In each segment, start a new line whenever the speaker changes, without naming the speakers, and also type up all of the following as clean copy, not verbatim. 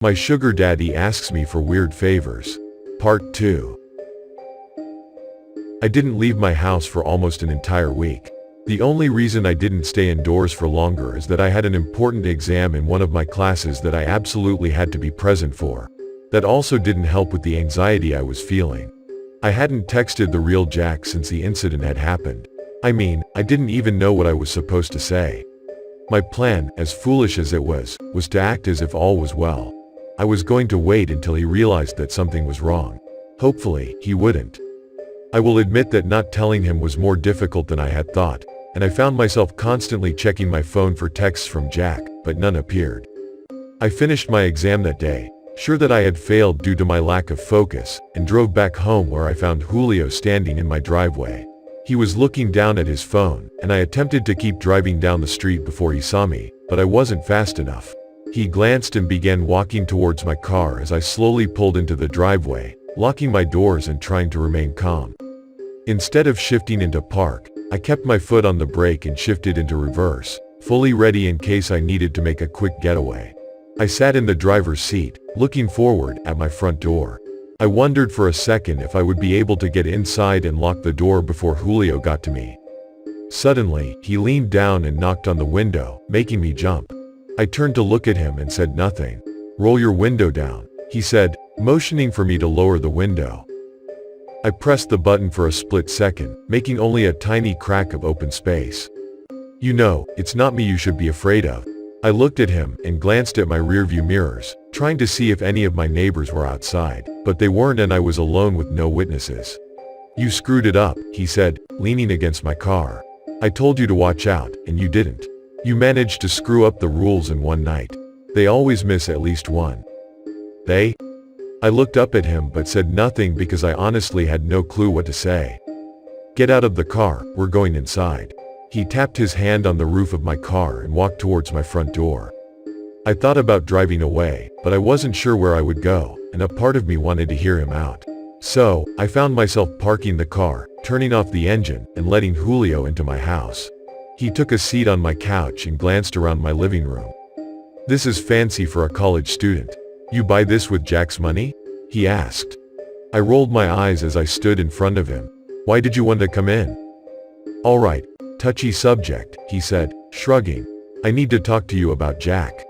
My sugar daddy asks me for weird favors. Part 2. I didn't leave my house for almost an entire week. The only reason I didn't stay indoors for longer is that I had an important exam in one of my classes that I absolutely had to be present for. That also didn't help with the anxiety I was feeling. I hadn't texted the real Jack since the incident had happened. I mean, I didn't even know what I was supposed to say. My plan, as foolish as it was to act as if all was well. I was going to wait until he realized that something was wrong. Hopefully, he wouldn't. I will admit that not telling him was more difficult than I had thought, and I found myself constantly checking my phone for texts from Jack, but none appeared. I finished my exam that day, sure that I had failed due to my lack of focus, and drove back home where I found Julio standing in my driveway. He was looking down at his phone, and I attempted to keep driving down the street before he saw me, but I wasn't fast enough. He glanced and began walking towards my car as I slowly pulled into the driveway, locking my doors and trying to remain calm. Instead of shifting into park, I kept my foot on the brake and shifted into reverse, fully ready in case I needed to make a quick getaway. I sat in the driver's seat, looking forward at my front door. I wondered for a second if I would be able to get inside and lock the door before Julio got to me. Suddenly, he leaned down and knocked on the window, making me jump. I turned to look at him and said nothing. "Roll your window down," he said, motioning for me to lower the window. I pressed the button for a split second, making only a tiny crack of open space. "You know, it's not me you should be afraid of." I looked at him and glanced at my rearview mirrors, trying to see if any of my neighbors were outside, but they weren't and I was alone with no witnesses. "You screwed it up," he said, leaning against my car. "I told you to watch out, and you didn't. You managed to screw up the rules in one night. They always miss at least one." "They?" I looked up at him but said nothing because I honestly had no clue what to say. "Get out of the car, we're going inside." He tapped his hand on the roof of my car and walked towards my front door. I thought about driving away, but I wasn't sure where I would go, and a part of me wanted to hear him out. So, I found myself parking the car, turning off the engine, and letting Julio into my house. He took a seat on my couch and glanced around my living room. "This is fancy for a college student. You buy this with Jack's money?" he asked. I rolled my eyes as I stood in front of him. "Why did you want to come in?" "All right, touchy subject," he said, shrugging. "I need to talk to you about Jack."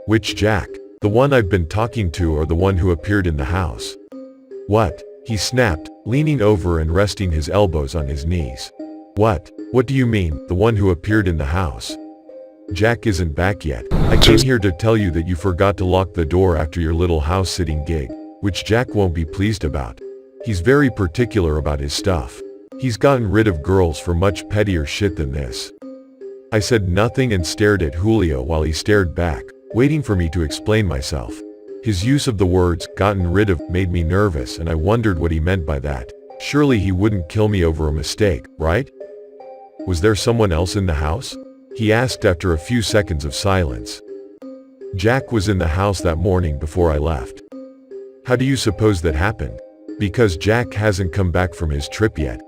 "Which Jack? The one I've been talking to or the one who appeared in the house?" "What?" he snapped, leaning over and resting his elbows on his knees. What do you mean, the one who appeared in the house?" "Jack isn't back yet. I came here to tell you that you forgot to lock the door after your little house-sitting gig, which Jack won't be pleased about. He's very particular about his stuff. He's gotten rid of girls for much pettier shit than this." I said nothing and stared at Julio while he stared back, waiting for me to explain myself. His use of the words, "gotten rid of," made me nervous and I wondered what he meant by that. Surely he wouldn't kill me over a mistake, right? "Was there someone else in the house?" he asked after a few seconds of silence. "Jack was in the house that morning before I left." "How do you suppose that happened?" "Because Jack hasn't come back from his trip yet."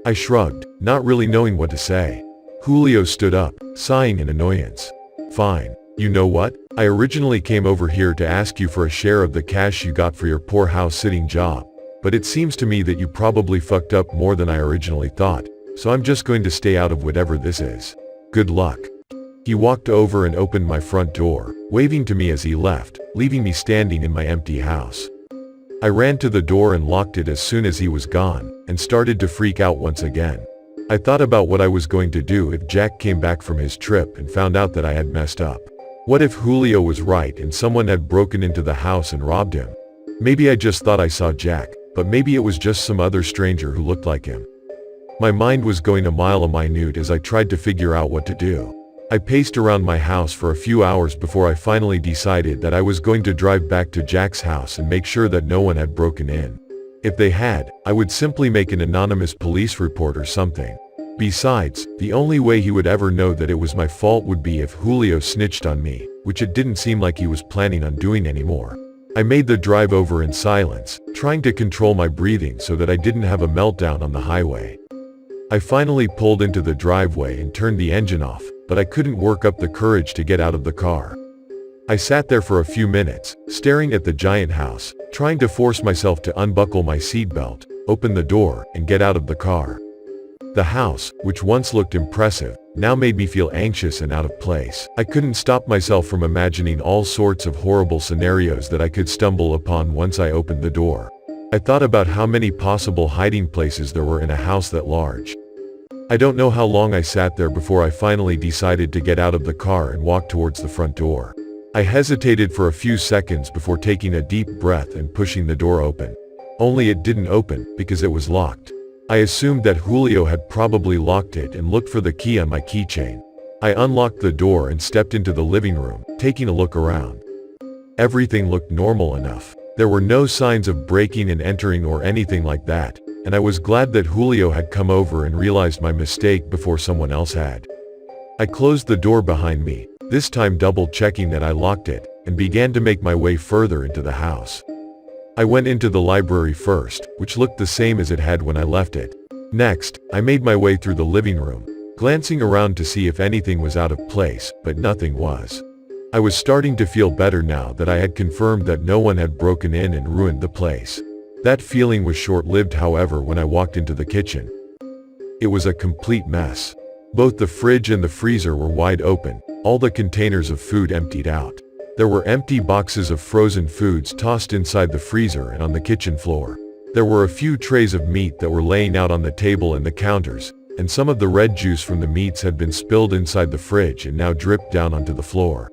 I shrugged, not really knowing what to say. Julio stood up, sighing in annoyance. "Fine. You know what? I originally came over here to ask you for a share of the cash you got for your poor house-sitting job, but it seems to me that you probably fucked up more than I originally thought, so I'm just going to stay out of whatever this is. Good luck." He walked over and opened my front door, waving to me as he left, leaving me standing in my empty house. I ran to the door and locked it as soon as he was gone, and started to freak out once again. I thought about what I was going to do if Jack came back from his trip and found out that I had messed up. What if Julio was right and someone had broken into the house and robbed him? Maybe I just thought I saw Jack, but maybe it was just some other stranger who looked like him. My mind was going a mile a minute as I tried to figure out what to do. I paced around my house for a few hours before I finally decided that I was going to drive back to Jack's house and make sure that no one had broken in. If they had, I would simply make an anonymous police report or something. Besides, the only way he would ever know that it was my fault would be if Julio snitched on me, which it didn't seem like he was planning on doing anymore. I made the drive over in silence, trying to control my breathing so that I didn't have a meltdown on the highway. I finally pulled into the driveway and turned the engine off, but I couldn't work up the courage to get out of the car. I sat there for a few minutes, staring at the giant house, trying to force myself to unbuckle my seatbelt, open the door, and get out of the car. The house, which once looked impressive, now made me feel anxious and out of place. I couldn't stop myself from imagining all sorts of horrible scenarios that I could stumble upon once I opened the door. I thought about how many possible hiding places there were in a house that large. I don't know how long I sat there before I finally decided to get out of the car and walk towards the front door. I hesitated for a few seconds before taking a deep breath and pushing the door open. Only it didn't open, because it was locked. I assumed that Julio had probably locked it and looked for the key on my keychain. I unlocked the door and stepped into the living room, taking a look around. Everything looked normal enough. There were no signs of breaking and entering or anything like that, and I was glad that Julio had come over and realized my mistake before someone else had. I closed the door behind me, this time double-checking that I locked it, and began to make my way further into the house. I went into the library first, which looked the same as it had when I left it. Next, I made my way through the living room, glancing around to see if anything was out of place, but nothing was. I was starting to feel better now that I had confirmed that no one had broken in and ruined the place. That feeling was short-lived, however, when I walked into the kitchen. It was a complete mess. Both the fridge and the freezer were wide open, all the containers of food emptied out. There were empty boxes of frozen foods tossed inside the freezer and on the kitchen floor. There were a few trays of meat that were laying out on the table and the counters, and some of the red juice from the meats had been spilled inside the fridge and now dripped down onto the floor.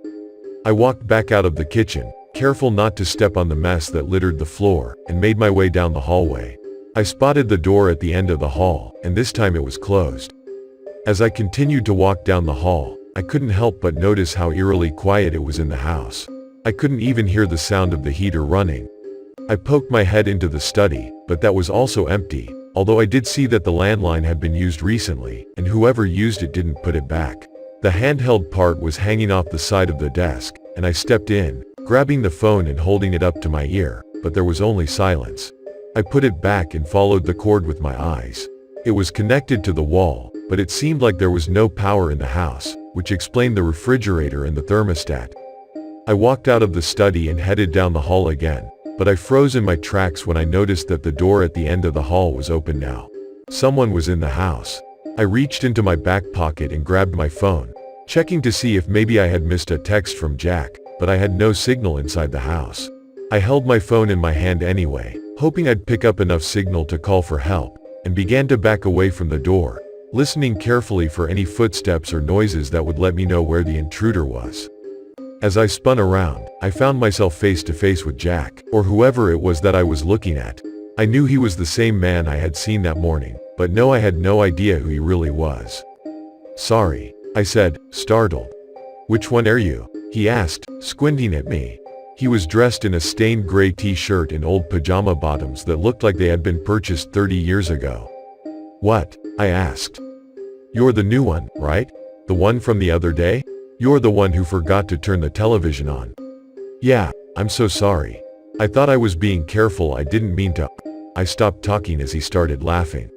I walked back out of the kitchen, careful not to step on the mess that littered the floor, and made my way down the hallway. I spotted the door at the end of the hall, and this time it was closed. As I continued to walk down the hall, I couldn't help but notice how eerily quiet it was in the house. I couldn't even hear the sound of the heater running. I poked my head into the study, but that was also empty, although I did see that the landline had been used recently, and whoever used it didn't put it back. The handheld part was hanging off the side of the desk, and I stepped in, grabbing the phone and holding it up to my ear, but there was only silence. I put it back and followed the cord with my eyes. It was connected to the wall, but it seemed like there was no power in the house, which explained the refrigerator and the thermostat. I walked out of the study and headed down the hall again, but I froze in my tracks when I noticed that the door at the end of the hall was open now. Someone was in the house. I reached into my back pocket and grabbed my phone, checking to see if maybe I had missed a text from Jack, but I had no signal inside the house. I held my phone in my hand anyway, hoping I'd pick up enough signal to call for help, and began to back away from the door, listening carefully for any footsteps or noises that would let me know where the intruder was. As I spun around, I found myself face to face with Jack, or whoever it was that I was looking at. I knew he was the same man I had seen that morning, but no, I had no idea who he really was. "Sorry," I said, startled. "Which one are you?" he asked, squinting at me. He was dressed in a stained gray t-shirt and old pajama bottoms that looked like they had been purchased 30 years ago. "What?" I asked. "You're the new one, right? The one from the other day? You're the one who forgot to turn the television on." "Yeah, I'm so sorry. I thought I was being careful, I didn't mean to." I stopped talking as he started laughing.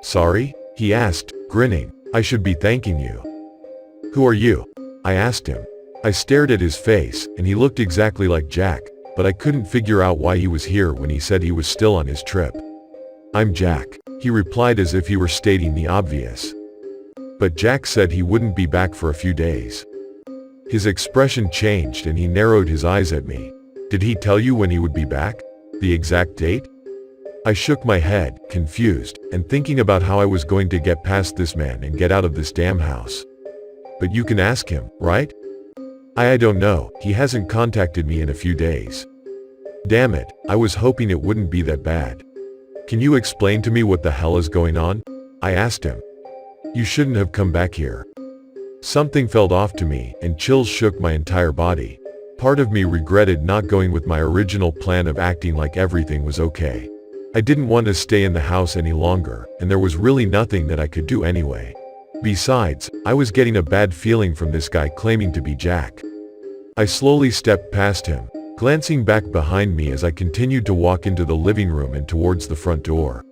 "Sorry?" he asked, grinning. "I should be thanking you." "Who are you?" I asked him. I stared at his face, and he looked exactly like Jack, but I couldn't figure out why he was here when he said he was still on his trip. "I'm Jack," he replied as if he were stating the obvious. But Jack said he wouldn't be back for a few days. His expression changed and he narrowed his eyes at me. "Did he tell you when he would be back? The exact date?" I shook my head, confused, and thinking about how I was going to get past this man and get out of this damn house. "But you can ask him, right?" I don't know, he hasn't contacted me in a few days." "Damn it, I was hoping it wouldn't be that bad. Can you explain to me what the hell is going on?" I asked him. "You shouldn't have come back here." Something felt off to me, and chills shook my entire body. Part of me regretted not going with my original plan of acting like everything was okay. I didn't want to stay in the house any longer, and there was really nothing that I could do anyway. Besides, I was getting a bad feeling from this guy claiming to be Jack. I slowly stepped past him, glancing back behind me as I continued to walk into the living room and towards the front door.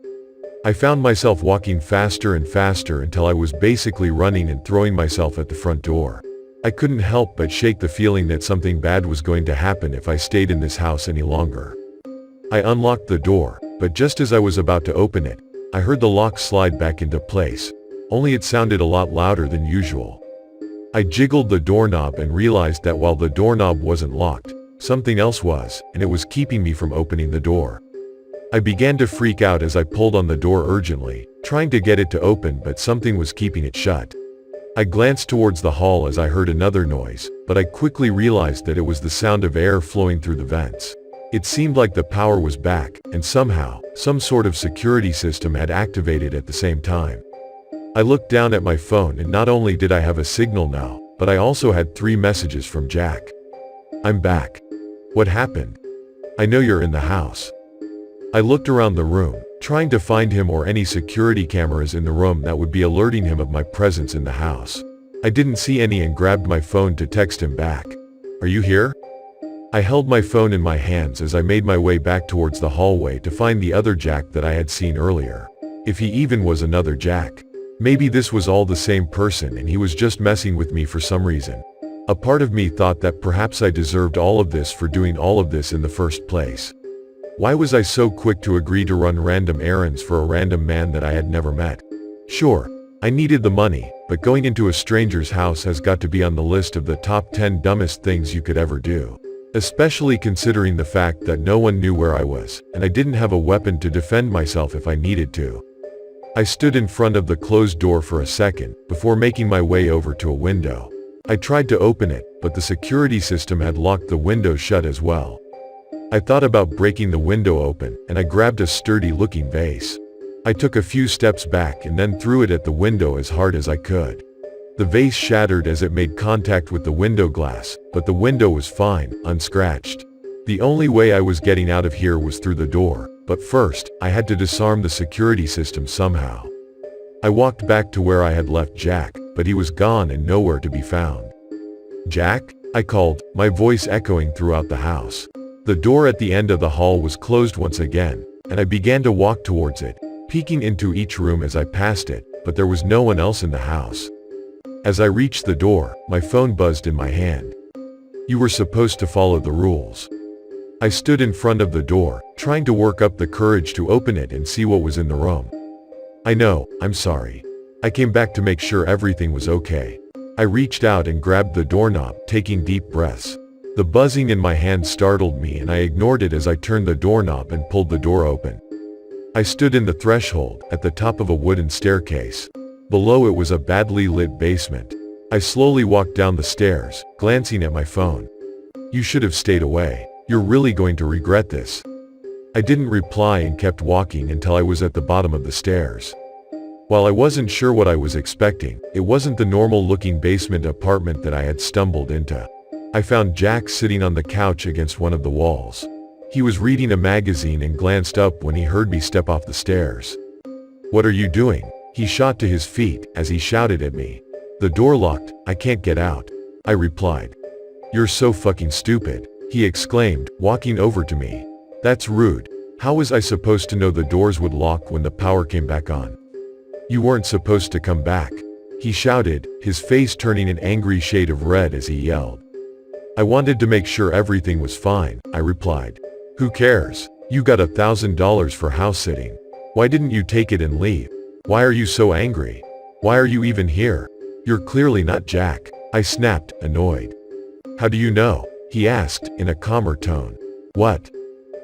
I found myself walking faster and faster until I was basically running and throwing myself at the front door. I couldn't help but shake the feeling that something bad was going to happen if I stayed in this house any longer. I unlocked the door, but just as I was about to open it, I heard the lock slide back into place, only it sounded a lot louder than usual. I jiggled the doorknob and realized that while the doorknob wasn't locked, something else was, and it was keeping me from opening the door. I began to freak out as I pulled on the door urgently, trying to get it to open, but something was keeping it shut. I glanced towards the hall as I heard another noise, but I quickly realized that it was the sound of air flowing through the vents. It seemed like the power was back, and somehow, some sort of security system had activated at the same time. I looked down at my phone, and not only did I have a signal now, but I also had 3 messages from Jack. "I'm back. What happened? I know you're in the house." I looked around the room, trying to find him or any security cameras in the room that would be alerting him of my presence in the house. I didn't see any and grabbed my phone to text him back. "Are you here?" I held my phone in my hands as I made my way back towards the hallway to find the other Jack that I had seen earlier. If he even was another Jack. Maybe this was all the same person and he was just messing with me for some reason. A part of me thought that perhaps I deserved all of this for doing all of this in the first place. Why was I so quick to agree to run random errands for a random man that I had never met? Sure, I needed the money, but going into a stranger's house has got to be on the list of the top 10 dumbest things you could ever do. Especially considering the fact that no one knew where I was, and I didn't have a weapon to defend myself if I needed to. I stood in front of the closed door for a second, before making my way over to a window. I tried to open it, but the security system had locked the window shut as well. I thought about breaking the window open, and I grabbed a sturdy-looking vase. I took a few steps back and then threw it at the window as hard as I could. The vase shattered as it made contact with the window glass, but the window was fine, unscratched. The only way I was getting out of here was through the door, but first, I had to disarm the security system somehow. I walked back to where I had left Jack, but he was gone and nowhere to be found. "Jack?" I called, my voice echoing throughout the house. The door at the end of the hall was closed once again, and I began to walk towards it, peeking into each room as I passed it, but there was no one else in the house. As I reached the door, my phone buzzed in my hand. "You were supposed to follow the rules." I stood in front of the door, trying to work up the courage to open it and see what was in the room. "I know, I'm sorry. I came back to make sure everything was okay." I reached out and grabbed the doorknob, taking deep breaths. The buzzing in my hand startled me and I ignored it as I turned the doorknob and pulled the door open. I stood in the threshold, at the top of a wooden staircase. Below it was a badly lit basement. I slowly walked down the stairs, glancing at my phone. "You should have stayed away. You're really going to regret this." I didn't reply and kept walking until I was at the bottom of the stairs. While I wasn't sure what I was expecting, it wasn't the normal-looking basement apartment that I had stumbled into. I found Jack sitting on the couch against one of the walls. He was reading a magazine and glanced up when he heard me step off the stairs. "What are you doing?" He shot to his feet as he shouted at me. "The door locked, I can't get out," I replied. "You're so fucking stupid," he exclaimed, walking over to me. "That's rude. How was I supposed to know the doors would lock when the power came back on? You weren't supposed to come back," he shouted, his face turning an angry shade of red as he yelled. "I wanted to make sure everything was fine," I replied. "Who cares? You got $1,000 for house sitting. Why didn't you take it and leave? Why are you so angry? Why are you even here? You're clearly not Jack," I snapped, annoyed. "How do you know?" he asked, in a calmer tone. "What?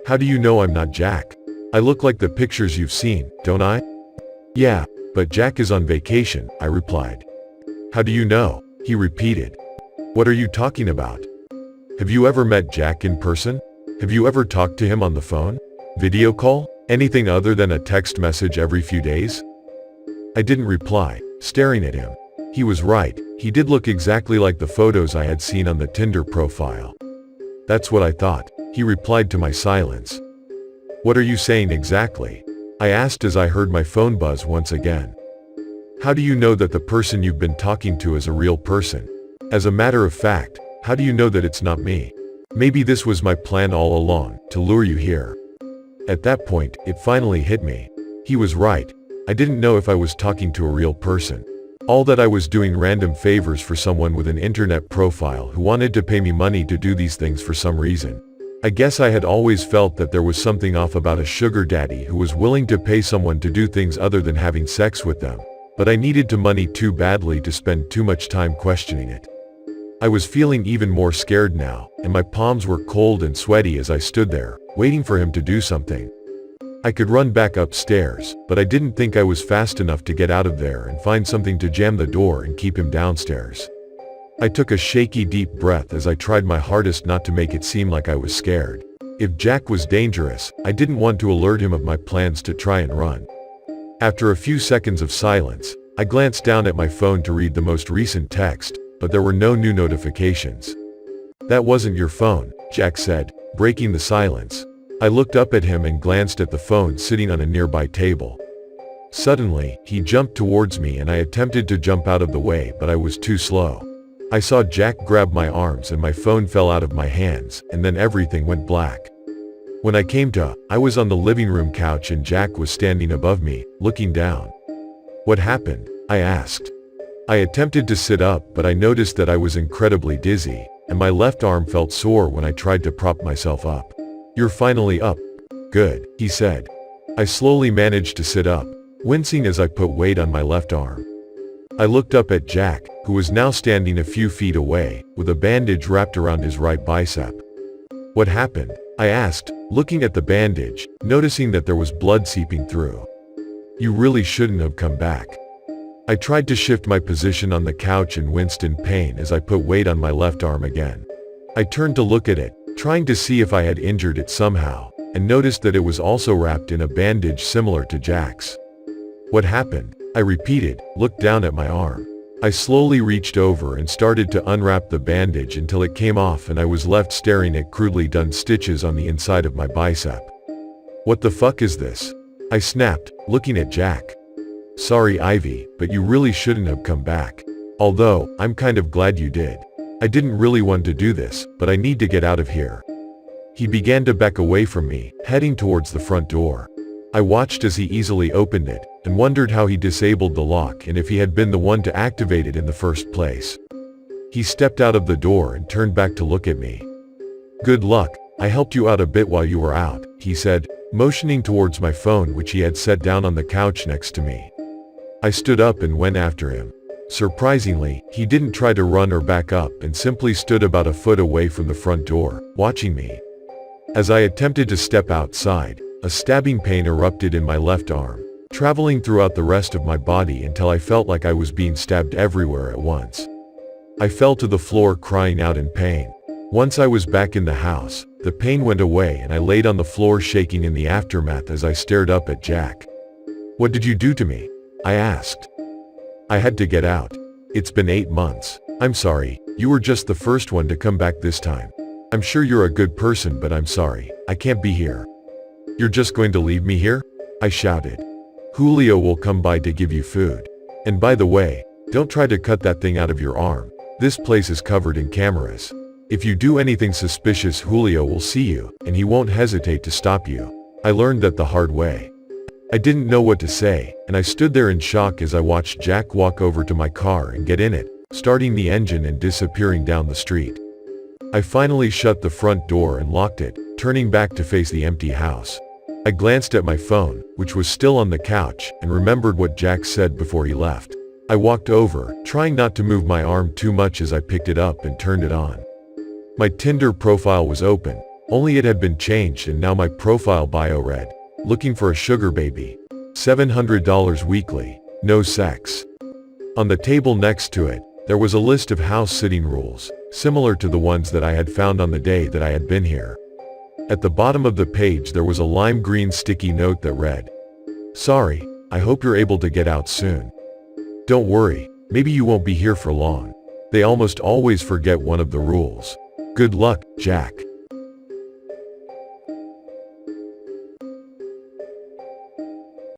How do you know I'm not Jack? I look like the pictures you've seen, don't I?" "Yeah, but Jack is on vacation," I replied. "How do you know?" he repeated. "What are you talking about? Have you ever met Jack in person? Have you ever talked to him on the phone? Video call? Anything other than a text message every few days?" I didn't reply, staring at him. He was right, he did look exactly like the photos I had seen on the Tinder profile. "That's what I thought," he replied to my silence. "What are you saying exactly?" I asked as I heard my phone buzz once again. "How do you know that the person you've been talking to is a real person? As a matter of fact, how do you know that it's not me? Maybe this was my plan all along, to lure you here." At that point, it finally hit me. He was right. I didn't know if I was talking to a real person. All that I was doing random favors for someone with an internet profile who wanted to pay me money to do these things for some reason. I guess I had always felt that there was something off about a sugar daddy who was willing to pay someone to do things other than having sex with them, but I needed the money too badly to spend too much time questioning it. I was feeling even more scared now, and my palms were cold and sweaty as I stood there, waiting for him to do something. I could run back upstairs, but I didn't think I was fast enough to get out of there and find something to jam the door and keep him downstairs. I took a shaky deep breath as I tried my hardest not to make it seem like I was scared. If Jack was dangerous, I didn't want to alert him of my plans to try and run. After a few seconds of silence, I glanced down at my phone to read the most recent text, but there were no new notifications. "That wasn't your phone," Jack said, breaking the silence. I looked up at him and glanced at the phone sitting on a nearby table. Suddenly, he jumped towards me and I attempted to jump out of the way, but I was too slow. I saw Jack grab my arms and my phone fell out of my hands, and then everything went black. When I came to, I was on the living room couch and Jack was standing above me, looking down. "What happened?" I asked. I attempted to sit up, but I noticed that I was incredibly dizzy, and my left arm felt sore when I tried to prop myself up. "You're finally up. Good," he said. I slowly managed to sit up, wincing as I put weight on my left arm. I looked up at Jack, who was now standing a few feet away, with a bandage wrapped around his right bicep. "What happened?" I asked, looking at the bandage, noticing that there was blood seeping through. "You really shouldn't have come back." I tried to shift my position on the couch and winced in pain as I put weight on my left arm again. I turned to look at it, trying to see if I had injured it somehow, and noticed that it was also wrapped in a bandage similar to Jack's. "What happened?" I repeated, looked down at my arm. I slowly reached over and started to unwrap the bandage until it came off and I was left staring at crudely done stitches on the inside of my bicep. "What the fuck is this?" I snapped, looking at Jack. "Sorry, Ivy, but you really shouldn't have come back. Although, I'm kind of glad you did. I didn't really want to do this, but I need to get out of here." He began to back away from me, heading towards the front door. I watched as he easily opened it, and wondered how he disabled the lock and if he had been the one to activate it in the first place. He stepped out of the door and turned back to look at me. "Good luck, I helped you out a bit while you were out," he said, motioning towards my phone which he had set down on the couch next to me. I stood up and went after him. Surprisingly, he didn't try to run or back up and simply stood about a foot away from the front door, watching me. As I attempted to step outside, a stabbing pain erupted in my left arm, traveling throughout the rest of my body until I felt like I was being stabbed everywhere at once. I fell to the floor crying out in pain. Once I was back in the house, the pain went away and I laid on the floor shaking in the aftermath as I stared up at Jack. "What did you do to me?" I asked. "I had to get out. It's been 8 months. I'm sorry, you were just the first one to come back this time. I'm sure you're a good person, but I'm sorry, I can't be here." "You're just going to leave me here?" I shouted. "Julio will come by to give you food. And by the way, don't try to cut that thing out of your arm. This place is covered in cameras. If you do anything suspicious, Julio will see you, and he won't hesitate to stop you." I learned that the hard way. I didn't know what to say, and I stood there in shock as I watched Jack walk over to my car and get in it, starting the engine and disappearing down the street. I finally shut the front door and locked it, turning back to face the empty house. I glanced at my phone, which was still on the couch, and remembered what Jack said before he left. I walked over, trying not to move my arm too much as I picked it up and turned it on. My Tinder profile was open, only it had been changed and now my profile bio read, "Looking for a sugar baby. $700 weekly. No sex." On the table next to it, there was a list of house sitting rules, similar to the ones that I had found on the day that I had been here. At the bottom of the page there was a lime green sticky note that read, "Sorry, I hope you're able to get out soon. Don't worry, maybe you won't be here for long. They almost always forget one of the rules. Good luck, Jack."